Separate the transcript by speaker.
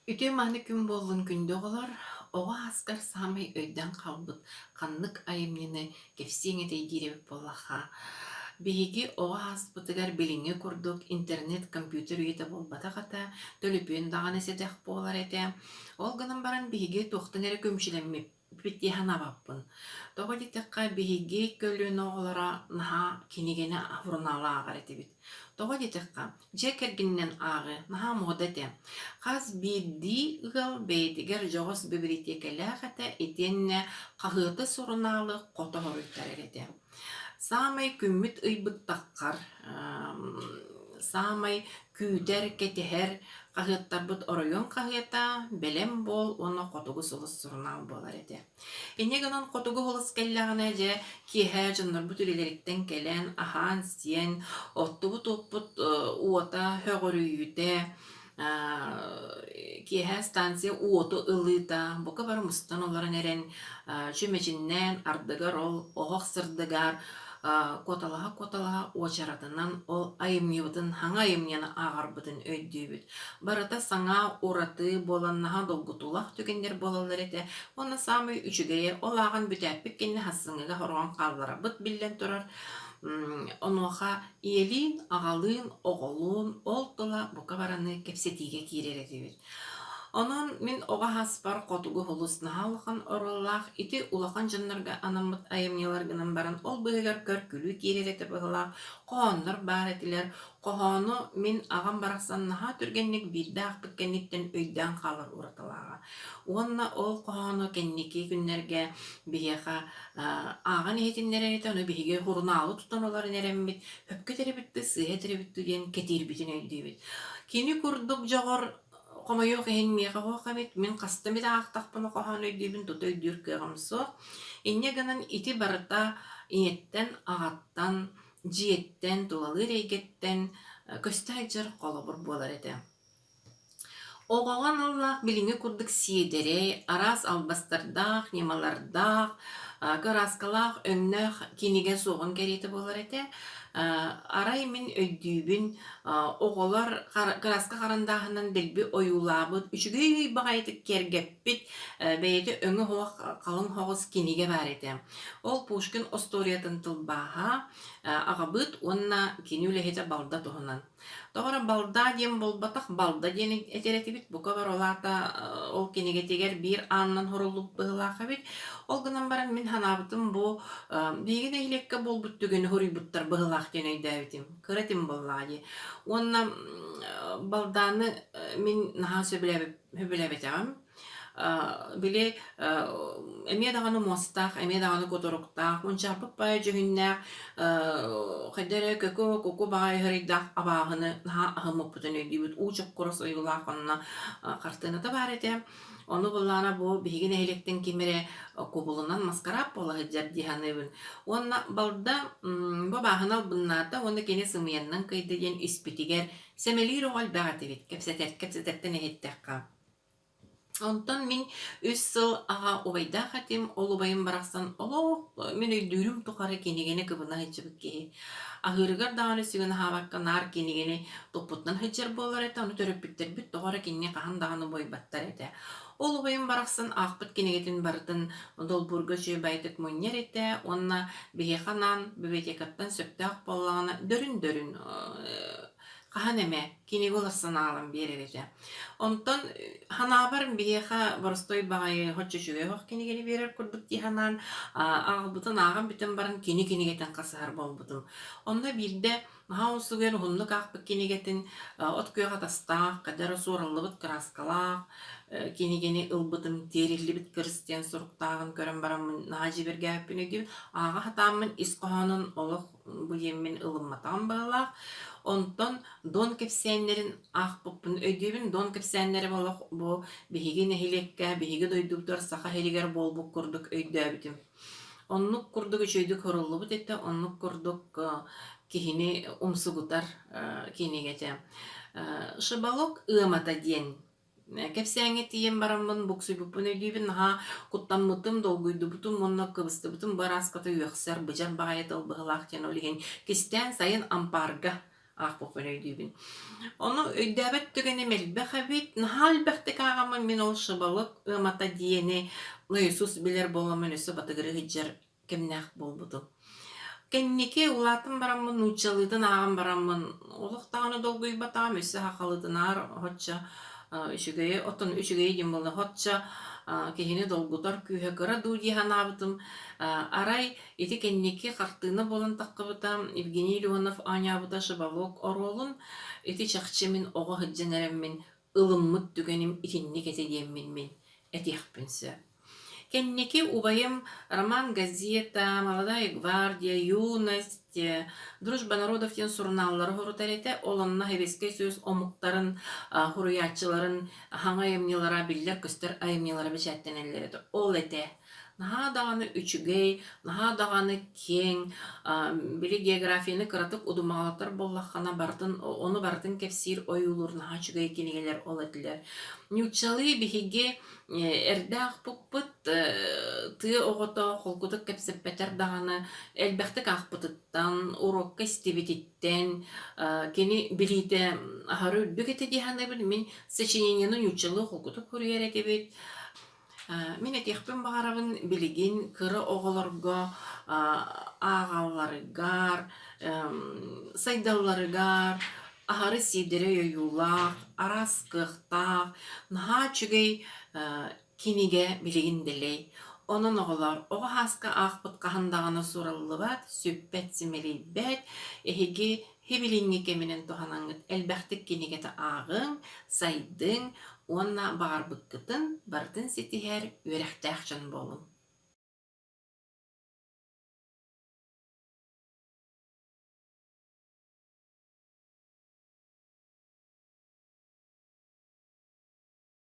Speaker 1: Үтө маны күн болын күндө олар, оға аскар самай өйден қалбыт, қаннык айымнені кефсеңе дейдеребіп болаға. Биһиги оға аспытыгар билиңе курдук интернет компьютер үйеті болбата қата, төлөпүн дағаны седех болар эте. Ол гынан баран биһиги тухтын эре көмшілеммеп биттихан абаппын. Тоҕо дитекка биһиги көлүн оҕолора наһа кинигене хурунаала ааҕар этибит. Тоҕо дитекка дьэ кэргиннэн ааҕы наһа мода эте. Хас биирдии ыал бэйэтигэр дьоҕос библиотекалээх этэ итиэннэ хаһыаты сурунаалы хото хоруйттар эрети. Самай күммүт ыйбыттаххар, самай күүтэр кетиһэр хаһыаттарбыт оройон хаһыата белем бол уонна хотугу сулус сурунаал буолар эти. Иннигинон хотугу холус келлэҕинэ дьэ киэһэ дьоннорбут үлэлэриттэн кэлэн аһаан сиэн оттубут уппут уота хөҕөрүйүүтэ киэһэ станция уоту ылыыта бука бары мустан олорон эрен чүмэчиннэн ардыгар ол оһох сырдыгар коталаха уочаратынан ол айымньыбытын хаҥа айымньяна ааҕарбытын өйдүүбүт. Барыта саҥа ураты буоланнаһа долгутулах түгеннер буолалар эте. Онна самый үчүгэйэ олааҕан бүтээппит кэнни хассыҥыга хоруган хаалларабыт биллэн турар. Онуоха иэлиин, аҕалыын, оҕолуун олтула бука бараны кэпсэтиигэ киирэр этибит. Онон мин оҕа хаспар хотугу холус наһаалахан ороллаах ити улахан дьоннорга анаммыт айымньялар гынан баран ол быһыгар көркүлүү киирэр эте быһылаах коһоннор баар этилэр. Коһоону мин аҕам барахсан наһаа түргэнник биирдэахпыт кэнниттэн өйдөөн хаалар ураталааҕа. Уонна ол коһоону кэнники күннэргэ биһиэхэ ааҕан иһитиннэрэ эте ону биһиги хурунаалы тутан оларын эреммит höpkö теребитти, сыыһа теребитти диэн кетиирбитин өйдүүбүт. Кини курдук дьоҕор Хомойох иһин миэхэ хоохамит мин хастамит аахтахпына коһоон өйдүүбүн тута өйдүүр кыаҕамсуох. Инне гынан ити барыта иэттэн, аҕаттан, дьиэттэн, тулалыыр эйгэттэн көстөөйдьөр холобур буолар этэ. Оҕоҕон аллаах билиҥи курдук сиэдэрэй, араас албастардаах, нималардаах, кыраскалаах өҥнөөх кинигэ суоҕун кэриэтэ буолар этэ. Арай мин өйдүүбүн оҕолор кыраска харандаахынан дэлби ойуулаабыт, үчүгэй баҕайытык кэргэппит бэйэти өҥө хоох халыҥ хоҕус кинигэ баар этэ. Ол Пушкин осториятын тылбааһа аҕабыт уонна кини үлэһитэ балда туһунан. Тоҕора балда диэн болбатах балда диэн этеретибит бука бар олаата ол кинигетигер биир ааннан хоруллуп быһылаахабит. Ол гынан баран мин ханаабытым бу биигин эһилекке болбут түгүнү хоруйбуттар быһылаах диэн өйдөөбүтим. Кыратым боллаади. Уонна балдааны мин наһаа сөбүлэбитэгим. Били эмиэ даҕаны мостаах, эмиэ даҕаны которуктаах, унчаарпыт баай дьүһүннээх хайдара көкө коку баай хырыйдаах абааһыны наһаа аһыммыппытын өйдүүбүт уучук курас ойулаах онна хартыыната баар этэ. Ону буллаана бу биһигин эһиликтен кимире кубулунан маскарап болаһыдьар диһаныбын. Уонна балда бу бааһынал быннаата уонна кини сымыйаннан кыйды диэн испитигер сэмэлиир оҕол бэҕатыбит кэпсэтэртэн эһиттэххэ. Онтон мин үс сыл аға убайдаах этим, ол убайым барахсан олох мен өйдүүрүм тухары кинигени кыбына хыджыбык киһи. Аһыырыгар даҕаны сүгүн аһаабакка наар кинигени туппуттан хыджар буолар этэ, ону төрөппүттэрбит тоҕора кинини хаһан даҕаны бойбаттар этэ. Ол убайым барахсан аахпыт кинигетин бартын долбурга чүөбайтык муньер этэ, онна биһиэханан библиотекаттан сөптөөх боллаҕына дөрүн хаһан эмэ киниги улассана аалан биэрэр этэ. Онтон ханаабар биэха боростой баҕайы хоччучугай хоох кинигени биэрэр курдук тиһанан аҕалбытын ааҕан бүтэн баран кинигетен хасыһар болбутум. Онно биирдэ наһаа унсугар уһуннук аахпыт кинигетин от күөҕэ тастаах, кадара суораллыбыт кыраскалаах, кинигени ылбытым тиэриллибит кырыстиан суруктааҕын көрөн бараммын наһаа дьибэргээппин өйдүүбүт ааҕа хатааммын ис коһонун олох бу диэммин ылымматаан быһылаах. Онтон дон кэпсээннэрин аахпыппын өйдүүбүн дон кэпсээннэри олох бу биһиги нэһилекке, биһиги дойдуктар саха херигер болбук курдук өйдөөбүтүм. Оннук курдук үчөйдүк хоруллубут этэ, оннук курдук киһини умсугутар кинигете. Шыбалок ыамата диэн кэпсээҥҥи тиийэн бараммын буксуйбуппун өйдүүбүн наһаа куттаммытым долгуйдубутум онно кыбыстыбытым барааската үөхсэр быдьар баҕайытыл быһылаах диэн олиһин кистээн сайын ампаарга ах бу өйдүүбүн. Ону өйдәбет түгене мелбәхәбит, нахал бәхтек агамын мин ол шыбалык ымата диене, ну Иисус билер боламын өсө батыгыры хиджар кемнәх болбуту. Кеннеке улатын барамын, учалыдын агам барамын, олуқтағаны долгуй батам, өсі хақалыдынар, хотча, үшігейі, отын үшігейі дем болды, хотча, кехіне долгутар күйе кыра дуди ханабытым. Арай, ити кеннеке қартыны болан таққыбытам, Евгений Леонов анябыта шыбалок оролун, ити чақчымын оғы хыджанарымын, ылыммыт түгенім итинне кете деймін мен, әтеқпінсі. Кеннеки убайым роман, газета, Молодая гвардия, юность, Дружба народов тен сурналлары хорутарете, олонна хевеске сөз омуктарын, хуруячыларын, хаңа емнелара биллер көстер айымнелара бечәттенелері. Ол эте. Наха дағаны үчүгей, наха дағаны кең, били географияны кыратып удумалатар боллаққана бартын, оны бартын кепсир ойулur, наха чүгей кенегелер ол этилер. Нючалы бихиге эрдах пуппыт ты оғото холкутук кепсеппетер дағаны элбәхтік ақпытыттан, урокка стебетиттен, кені билите ахары үдбекеті деханы біл, мен сочинениені нючалы холкутук хүрер етебет. Мен этехпен бағарабын билигин кыры оғыларга, ағаларыгар, сайдаларыгар, ахары сидере ойулақ, арас кықтақ, наха чүгей киниге билигин делей. Onun oğular, oğu haska ağpıt qahandağını surallı bat, süppet simeli bet, ehigi hebilingi keminin tohanangıt, elbәxtik kinigete ağın, saydın, onna bağır bıkkıtın, bardın setiher, ürektəxçın bolun.